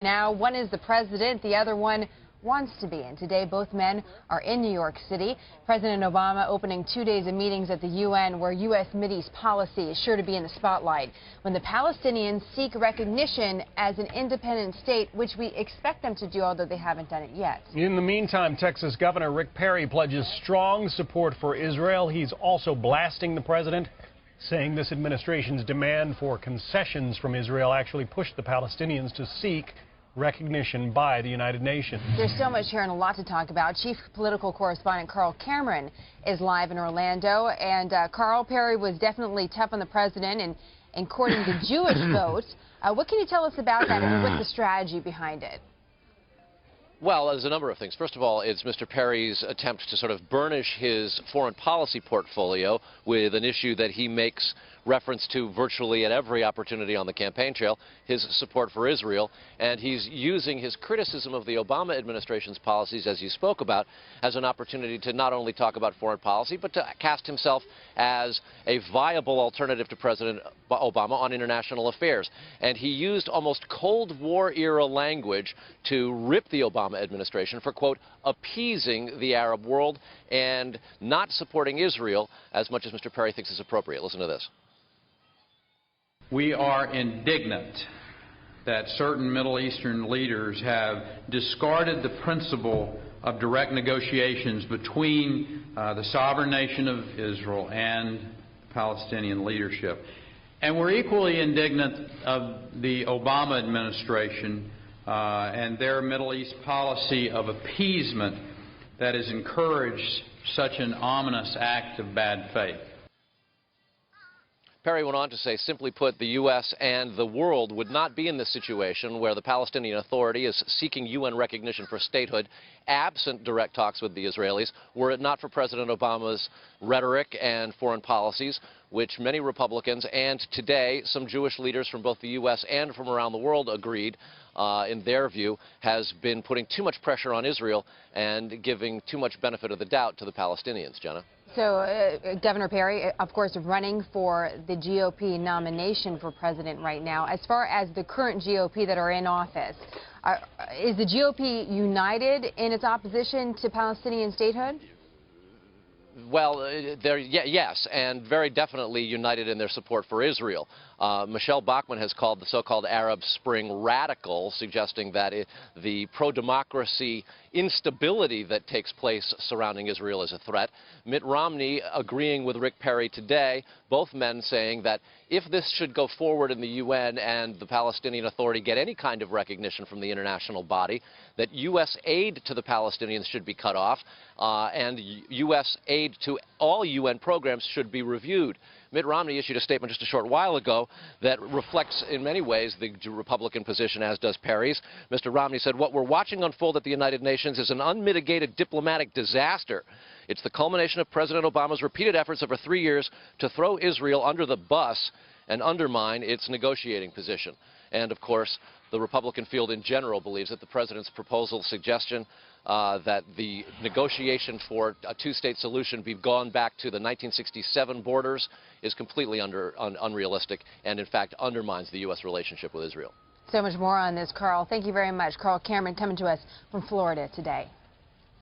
Now, one is the president, the other one wants to be. And today, both men are in New York City. President Obama opening 2 days of meetings at the UN, where U.S. Mideast policy is sure to be in the spotlight when the Palestinians seek recognition as an independent state, which we expect them to do, although they haven't done it yet. In the meantime, Texas Governor Rick Perry pledges strong support for Israel. He's also blasting the president, saying this administration's demand for concessions from Israel actually pushed the Palestinians to seek recognition by the United Nations. There's so much here and a lot to talk about. Chief political correspondent Carl Cameron is live in Orlando. And Carl, Perry was definitely tough on the president and courting the Jewish vote. What can you tell us about that and what's the strategy behind it? Well, there's a number of things. First of all, it's Mr. Perry's attempt to sort of burnish his foreign policy portfolio with an issue that he makes reference to virtually at every opportunity on the campaign trail, his support for Israel. And he's using his criticism of the Obama administration's policies, as you spoke about, as an opportunity to not only talk about foreign policy, but to cast himself as a viable alternative to President Obama on international affairs. And he used almost Cold War-era language to rip the Obama administration for, quote, appeasing the Arab world and not supporting Israel as much as Mr. Perry thinks is appropriate. Listen to this. We are indignant that certain Middle Eastern leaders have discarded the principle of direct negotiations between the sovereign nation of Israel and Palestinian leadership. And we're equally indignant of the Obama administration and their Middle East policy of appeasement that has encouraged such an ominous act of bad faith. Perry went on to say, simply put, the U.S. and the world would not be in this situation where the Palestinian Authority is seeking UN recognition for statehood, absent direct talks with the Israelis, were it not for President Obama's rhetoric and foreign policies, which many Republicans and today some Jewish leaders from both the U.S. and from around the world agreed, in their view, has been putting too much pressure on Israel and giving too much benefit of the doubt to the Palestinians. Jenna? So, Governor Perry, of course, running for the GOP nomination for president right now. As far as the current GOP that are in office, is the GOP united in its opposition to Palestinian statehood? Well, yes, and very definitely united in their support for Israel. Michelle Bachmann has called the so-called Arab Spring radical, suggesting that the pro-democracy instability that takes place surrounding Israel is a threat. Mitt Romney agreeing with Rick Perry today, both men saying that if this should go forward in the UN and the Palestinian Authority get any kind of recognition from the international body, that U.S. aid to the Palestinians should be cut off, and U.S. aid to all UN programs should be reviewed. Mitt Romney issued a statement just a short while ago that reflects in many ways the Republican position, as does Perry's. Mr. Romney said, what we're watching unfold at the United Nations is an unmitigated diplomatic disaster. It's the culmination of President Obama's repeated efforts over 3 years to throw Israel under the bus and undermine its negotiating position. And, of course, the Republican field in general believes that the president's proposal suggestion that the negotiation for a two-state solution be gone back to the 1967 borders is completely unrealistic and, in fact, undermines the U.S. relationship with Israel. So much more on this, Carl. Thank you very much. Carl Cameron coming to us from Florida today.